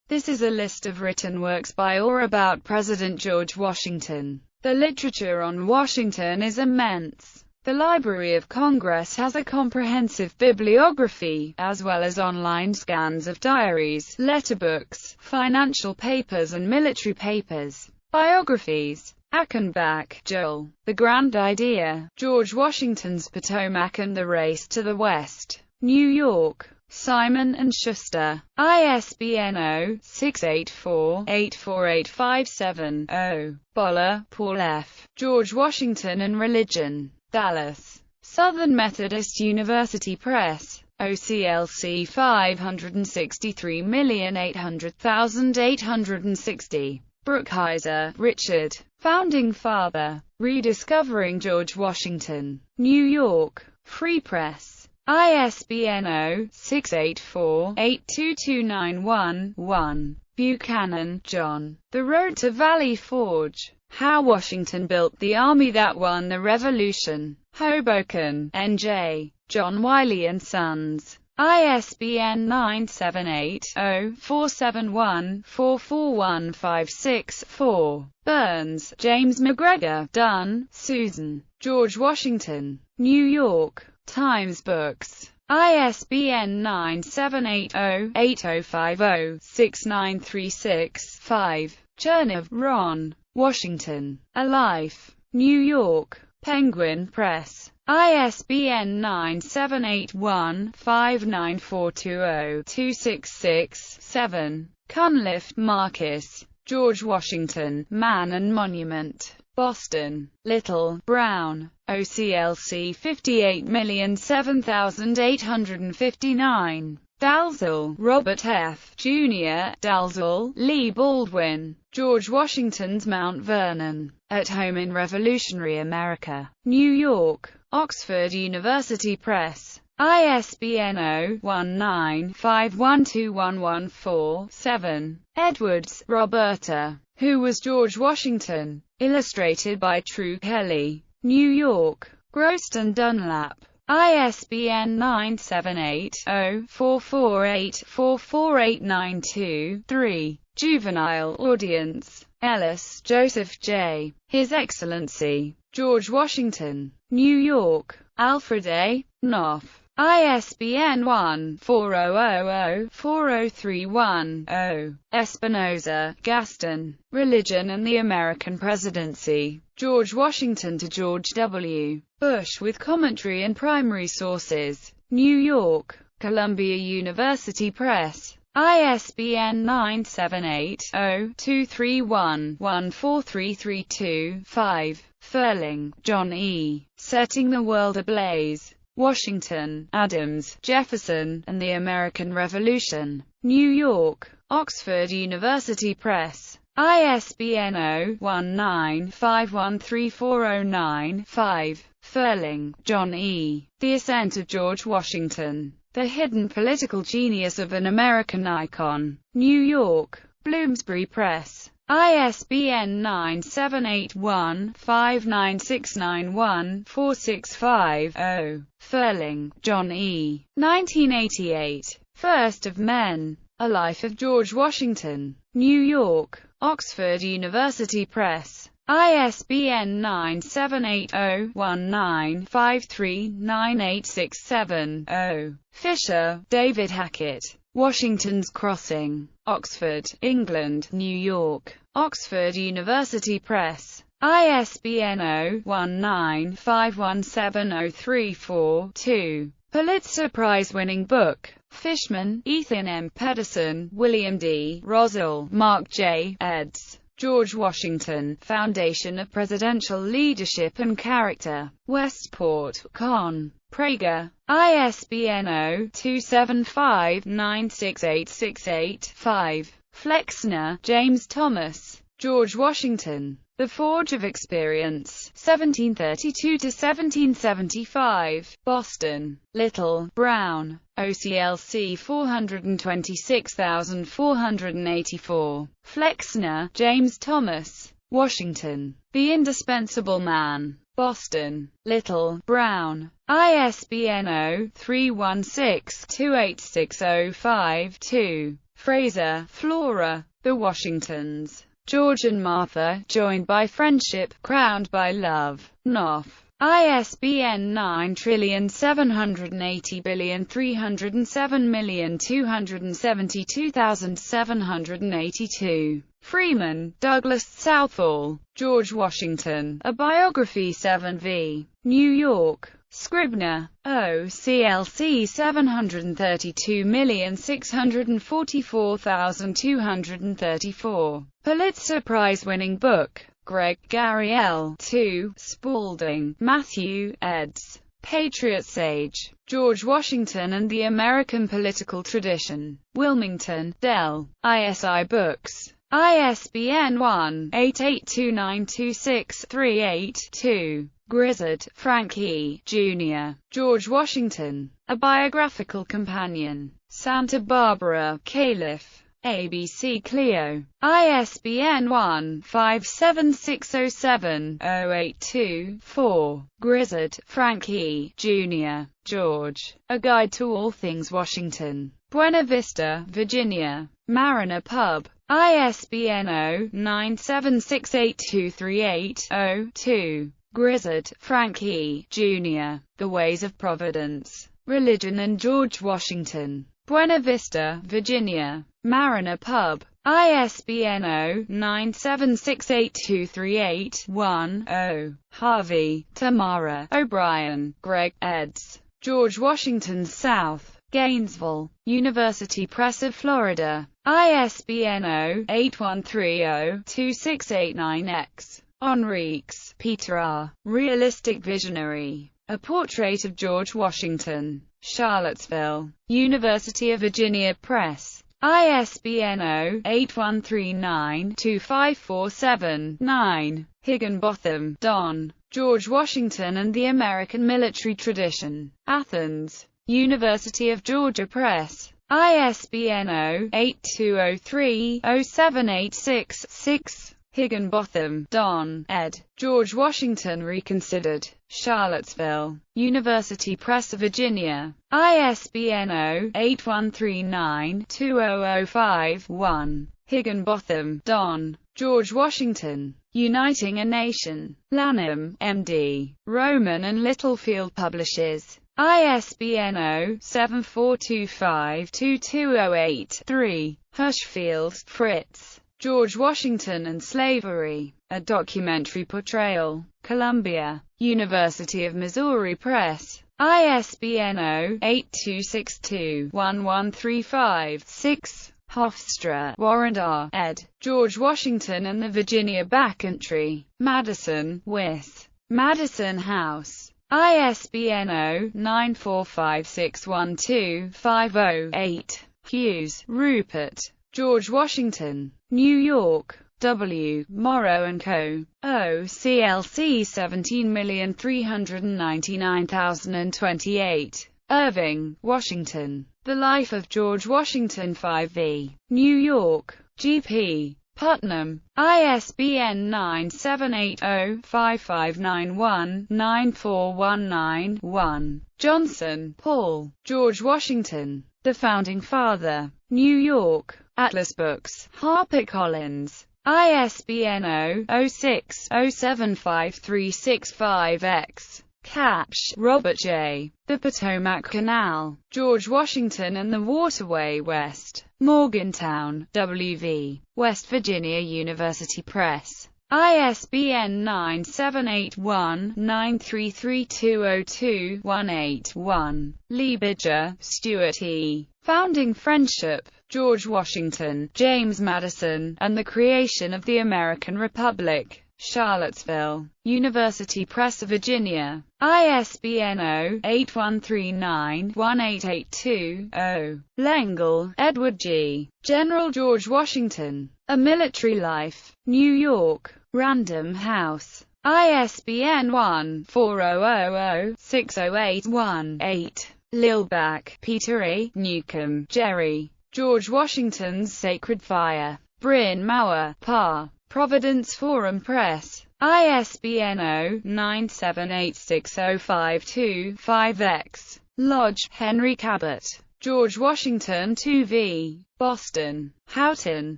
This is a list of written works by or about President George Washington. The literature on Washington is immense. The Library of Congress has a comprehensive bibliography, as well as online scans of diaries, letterbooks, financial papers and military papers. Biographies: Achenbach, Joel. The Grand Idea. George Washington's Potomac and the Race to the West. New York: Simon & Schuster. ISBN 0-684-84857-0. Boller, Paul F. George Washington and Religion. Dallas: Southern Methodist University Press. OCLC 563,800,860. Brookhiser, Richard. Founding Father. Rediscovering George Washington. New York: Free Press. ISBN 0-684-82291-1. Buchanan, John. The Road to Valley Forge. How Washington Built the Army That Won the Revolution. Hoboken, N.J. John Wiley & Sons. ISBN 978-0-471-44156-4. Burns, James McGregor, Dunn, Susan. George Washington. New York: Times Books. ISBN 978-0-8050-6936-5. Chernev, Ron. Washington: A Life. New York: Penguin Press. ISBN 978-1-59420-266-7. Cunliffe, Marcus. George Washington, Man and Monument. Boston: Little, Brown. OCLC 58,007,859. Dalzell, Robert F. Jr., Dalzell, Lee Baldwin. George Washington's Mount Vernon. At Home in Revolutionary America. New York: Oxford University Press. ISBN 0-19-512114-7. Edwards, Roberta. Who Was George Washington? Illustrated by True Kelly. New York: Groston Dunlap. ISBN 978-0-448-44892-3. Juvenile Audience. Ellis, Joseph J. His Excellency George Washington. New York: Alfred A. Knopf. ISBN 1-4000-4031-0. Espinosa, Gaston. Religion and the American Presidency. George Washington to George W. Bush with commentary and primary sources. New York: Columbia University Press. ISBN 978-0-231-14332-5. Ferling, John E. Setting the World Ablaze. Washington, Adams, Jefferson, and the American Revolution. New York: Oxford University Press. ISBN 0-19-513409-5. Ferling, John E. The Ascent of George Washington. The Hidden Political Genius of an American Icon. New York: Bloomsbury Press. ISBN 978-1-59691-465-0. Ferling, John E. 1988. First of Men. A Life of George Washington. New York: Oxford University Press. ISBN 978-0-19539867-0. Fisher, David Hackett. Washington's Crossing. Oxford, England, New York: Oxford University Press. ISBN 0-19-517034-2. Pulitzer Prize-winning book. Fishman, Ethan M. Pedersen, William D. Rosell, Mark J. eds. George Washington, Foundation of Presidential Leadership and Character. Westport, Con. Prager. ISBN 0-275-96868-5. Flexner, James Thomas. George Washington. The Forge of Experience, 1732–1775. Boston: Little, Brown. OCLC 426484. Flexner, James Thomas. Washington: The Indispensable Man. Boston: Little, Brown. ISBN 0-316-28605-2. Fraser, Flora. The Washingtons. George and Martha, joined by friendship, crowned by love. Knopf. ISBN 9780307272782. Freeman, Douglas Southall. George Washington, A Biography 7v. New York. Scribner. OCLC 732644234. Pulitzer Prize-winning book. Greg, Gary L. 2. Spalding, Matthew, eds. Patriot Sage. George Washington and the American Political Tradition. Wilmington, Dell. ISI Books. ISBN 1-88292638-2. Grizzard, Frank E. Jr. George Washington. A Biographical Companion. Santa Barbara, Calif. ABC Clio. ISBN 1-57607-082-4. Grizzard, Frank E. Jr. George. A Guide to All Things Washington. Buena Vista, Virginia. Mariner Pub. ISBN 0-9768238-02. Grizzard, Frank E. Jr. The Ways of Providence. Religion and George Washington. Buena Vista, Virginia. Mariner Pub. ISBN 0-9768238-10. Harvey, Tamara. O'Brien, Greg, eds. George Washington's South. Gainesville. University Press of Florida. ISBN 0-8130-2689-X. Enriques, Peter R. Realistic Visionary. A Portrait of George Washington. Charlottesville. University of Virginia Press. ISBN 0-8139-2547-9. Higginbotham, Don. George Washington and the American Military Tradition. Athens. University of Georgia Press. ISBN 0-8203-07866-6. Higginbotham, Don, ed. George Washington Reconsidered. Charlottesville. University Press of Virginia. ISBN 0-8139-2005-1. Higginbotham, Don. George Washington. Uniting a Nation. Lanham, M.D. Rowman and Littlefield Publishers. ISBN 0-7425-2208-3. Hirschfield, Fritz. George Washington and Slavery. A Documentary Portrayal. Columbia. University of Missouri Press. ISBN 0-8262-1135-6. Hofstra, Warren R. ed. George Washington and the Virginia Backcountry. Madison, Wyth. Madison House. ISBN 0-945612-508. Hughes, Rupert. George Washington. New York. W. Morrow & Co. OCLC 17399028. Irving, Washington. The Life of George Washington 5v. New York. G.P. Putnam. ISBN 978-0-5591-9419-1. Johnson, Paul. George Washington. The Founding Father. New York. Atlas Books. HarperCollins. ISBN 0-06-075365-X. Capsh, Robert J. The Potomac Canal. George Washington and the Waterway West. Morgantown, W.V. West Virginia University Press. ISBN 978-1-933-202-18-1. Liebigger, Stuart E. Founding Friendship. George Washington, James Madison, and the Creation of the American Republic. Charlottesville. University Press of Virginia. ISBN 0-8139-1882-0. Lengel, Edward G. General George Washington. A Military Life. New York. Random House. ISBN 1-4000-6081-8. Lilbach, Peter A. Newcomb, Jerry. George Washington's Sacred Fire. Bryn Mawr, Pa. Providence Forum Press. ISBN 0-9786052-5X. Lodge, Henry Cabot. George Washington.The, Boston, Houghton,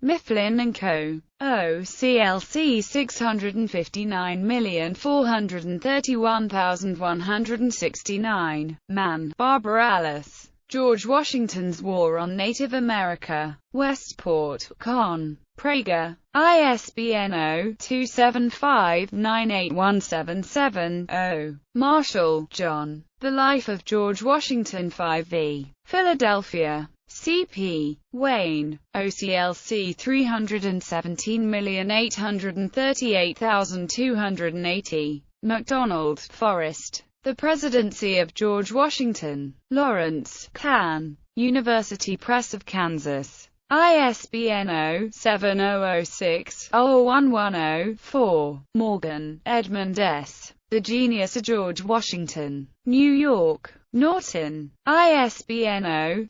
Mifflin and Co. OCLC 659,431,169. Mann, Barbara Alice. George Washington's War on Native America. Westport, Con. Prager. ISBN 0-275-98177-0. Marshall, John. The Life of George Washington 5v. Philadelphia. C.P. Wayne. OCLC 317,838,280. MacDonald, Forrest. The Presidency of George Washington. Lawrence, Can. University Press of Kansas. ISBN 0-7006-01104. Morgan, Edmund S. The Genius of George Washington. New York. Norton. ISBN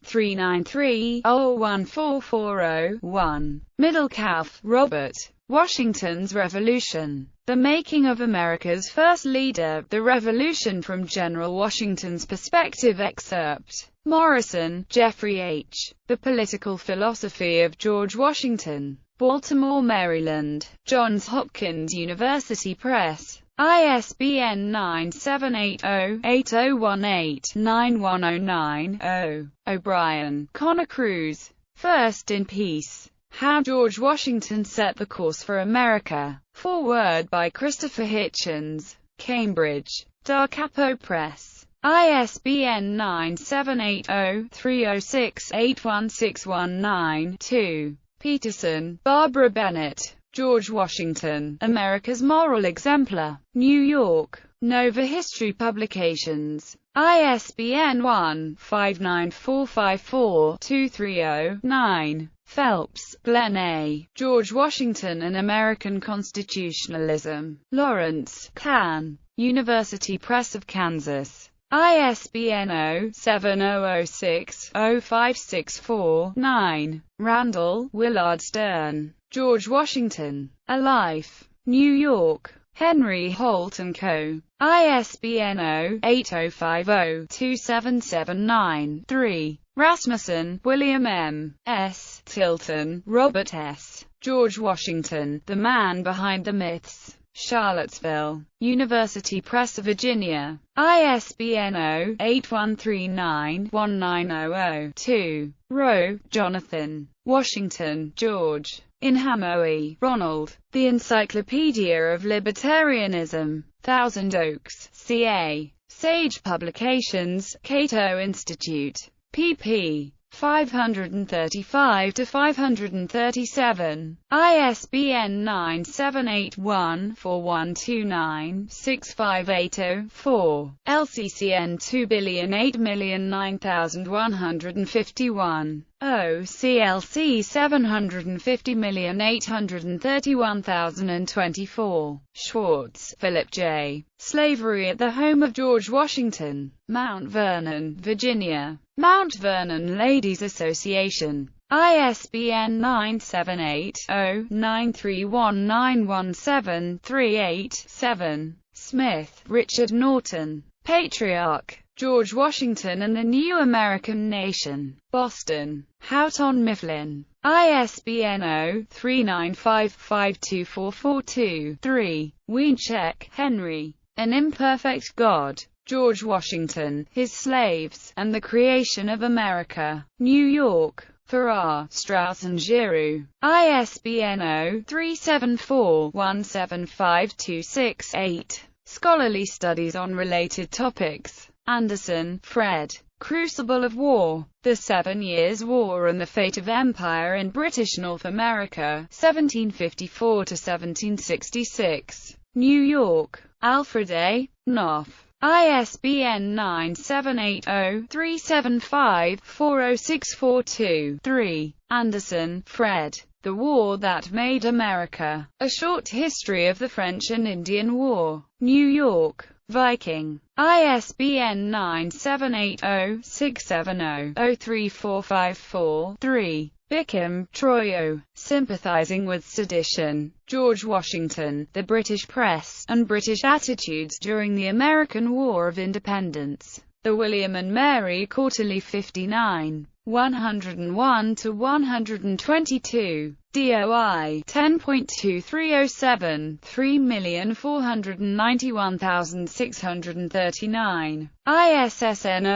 0-393-01440-1. Middlekauff, Robert. Washington's Revolution. The Making of America's First Leader, The Revolution from General Washington's Perspective. Excerpt. Morrison, Jeffrey H. The Political Philosophy of George Washington. Baltimore, Maryland. Johns Hopkins University Press. ISBN 978-0-8018-9109-0. O'Brien, Connor Cruz. First in Peace. How George Washington Set the Course for America. Foreword by Christopher Hitchens. Cambridge. Da Capo Press. ISBN 978-0-306-81619-2. Peterson, Barbara Bennett. George Washington, America's Moral Exemplar. New York. Nova History Publications. ISBN 1-59454-230-9. Phelps, Glenn A. George Washington and American Constitutionalism. Lawrence, Can. University Press of Kansas. ISBN 0-7006-0564-9. Randall, Willard Stern. George Washington. A Life. New York. Henry Holt & Co. ISBN 0-8050-2779-3. Rasmussen, William M. S. Tilton, Robert S. George Washington, The Man Behind the Myths. Charlottesville. University Press of Virginia. ISBN 0-8139-1900-2. Rowe, Jonathan. Washington, George. In Hamowy, Ronald. The Encyclopedia of Libertarianism. Thousand Oaks, CA. Sage Publications, Cato Institute. pp. 535-537. ISBN 978-1-4129-658-0-4. LCCN 208009151. OCLC 750831024. Schwartz, Philip J. Slavery at the Home of George Washington. Mount Vernon, Virginia. Mount Vernon Ladies Association. ISBN 978-0-931917387. Smith, Richard Norton. Patriarch. George Washington and the New American Nation. Boston. Houghton Mifflin. ISBN 0-395-52442-3. Wiencheck, Henry. An Imperfect God. George Washington, His Slaves, and the Creation of America. New York. Farrar, Straus and Giroux. ISBN 0-374-17526-8. Scholarly Studies on Related Topics. Anderson, Fred. Crucible of War. The 7 Years' War and the Fate of Empire in British North America, 1754–1766. New York. Alfred A. Knopf. ISBN 978-0-375-40642-3. Anderson, Fred. The War That Made America. A Short History of the French and Indian War. New York. Viking. ISBN 978-0-670-03454-3. Bickham, Troyo. Sympathizing with Sedition. George Washington, the British Press, and British Attitudes During the American War of Independence. The William and Mary Quarterly 59. 101–122, DOI 10.2307, 3,491,639, ISSN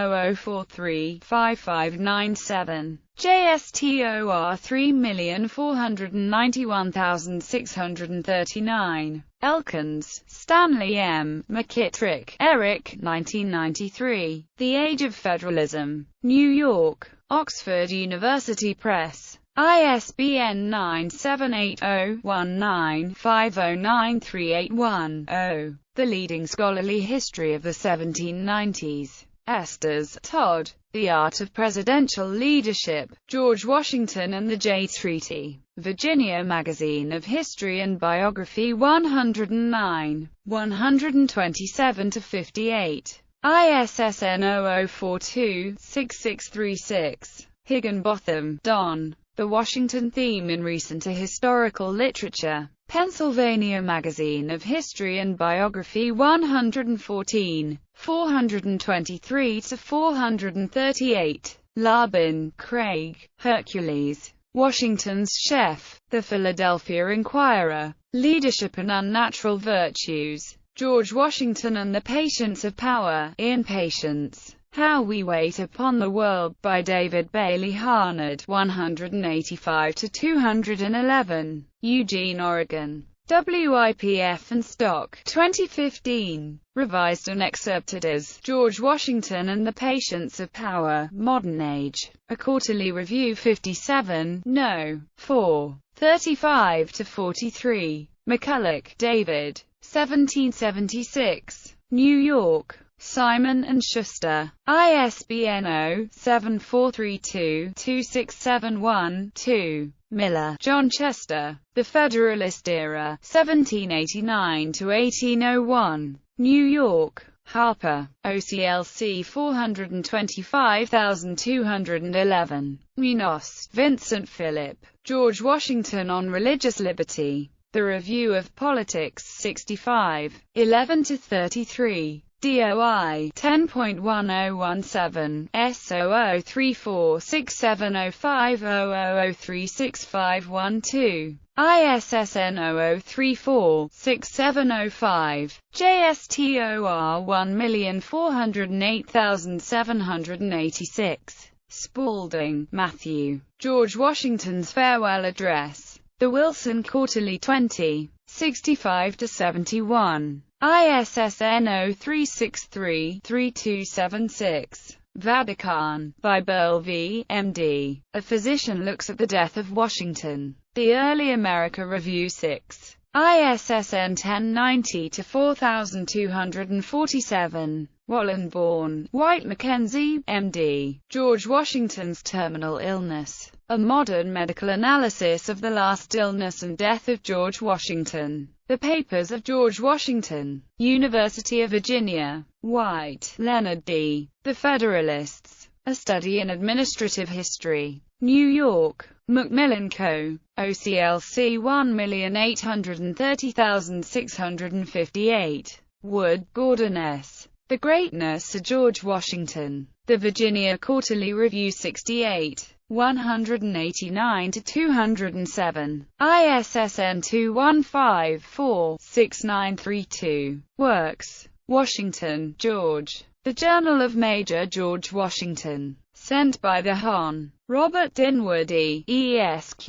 0043-5597, JSTOR 3,491,639. Elkins, Stanley M., McKittrick, Eric, 1993. The Age of Federalism. New York, Oxford University Press. ISBN 978-0-19-509381-0. The Leading Scholarly History of the 1790s. Estes, Todd. The Art of Presidential Leadership, George Washington and the Jay Treaty. Virginia Magazine of History and Biography 109. 127–58. ISSN 0042-6636. Higginbotham, Don. The Washington Theme in Recent Historical Literature. Pennsylvania Magazine of History and Biography 114. 423–438. Labin, Craig. Hercules. Washington's Chef. The Philadelphia Inquirer. Leadership and Unnatural Virtues. George Washington and the Patience of Power. In Patience, How We Wait Upon the World, by David Bailey Harned. 185–211. Eugene, Oregon. WIPF and Stock. 2015. Revised and excerpted as George Washington and the Patience of Power, Modern Age. A Quarterly Review 57, No. 4. 35–43. McCulloch, David. 1776. New York. Simon & Schuster. ISBN 0-7432-2671-2. Miller, John Chester. The Federalist Era, 1789–1801. New York. Harper. OCLC 425211. Munoz, Vincent Philip. George Washington on Religious Liberty. The Review of Politics 65. 11–33. DOI 10.1017, S0034670500036512, ISSN 00346705, JSTOR 1408786. Spaulding, Matthew. George Washington's Farewell Address. The Wilson Quarterly 20. 65–71. ISSN 0363-3276. Vatican, by Burl V. M.D. A Physician Looks at the Death of Washington. The Early America Review 6. ISSN 1090–4247. Wallenborn, White Mackenzie, M.D. George Washington's Terminal Illness. A Modern Medical Analysis of the Last Illness and Death of George Washington. The Papers of George Washington. University of Virginia. White, Leonard D. The Federalists. A Study in Administrative History. New York. Macmillan Co. OCLC 1,830,658. Wood, Gordon S. The Greatness of George Washington. The Virginia Quarterly Review 68. 189–207. ISSN 2154-6932. Works. Washington, George. The Journal of Major George Washington. Sent by the Hon. Robert Dinwiddie, Esq.,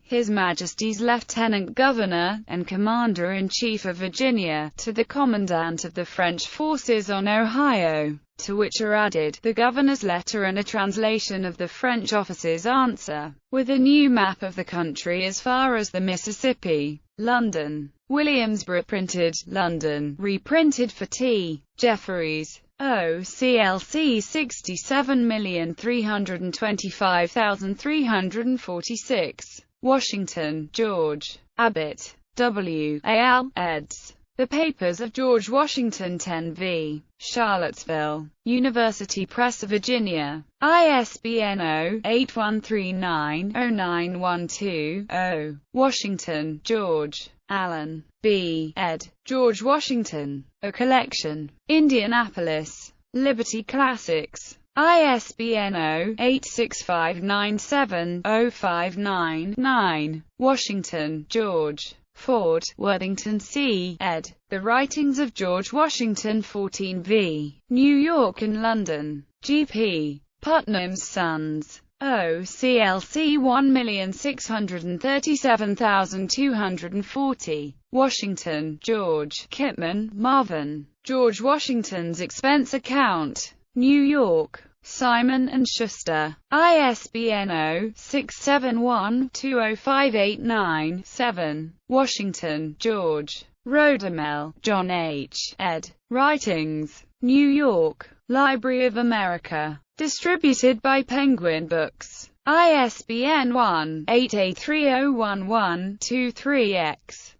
His Majesty's Lieutenant Governor, and Commander-in-Chief of Virginia, to the Commandant of the French Forces on Ohio, to which are added the Governor's letter and a translation of the French officer's answer, with a new map of the country as far as the Mississippi. London. Williamsburg printed, London, reprinted for T. Jefferies. OCLC 67,325,346. Washington, George. Abbott, W. A.L., eds. The Papers of George Washington 10 v. Charlottesville. University Press of Virginia. ISBN 0-8139-0912-0. Washington, George. Allen, B. ed. George Washington. A Collection. Indianapolis. Liberty Classics. ISBN 0-86597-059-9. Washington, George. Ford, Worthington C. ed. The Writings of George Washington 14 v. New York and London. G.P. Putnam's Sons. OCLC 1637240. Washington, George. Kipman, Marvin. George Washington's Expense Account. New York. Simon & Schuster. ISBN 0-671-20589-7. Washington, George. Rodamel, John H. ed. Writings. New York. Library of America. Distributed by Penguin Books. ISBN 1-88301123-X.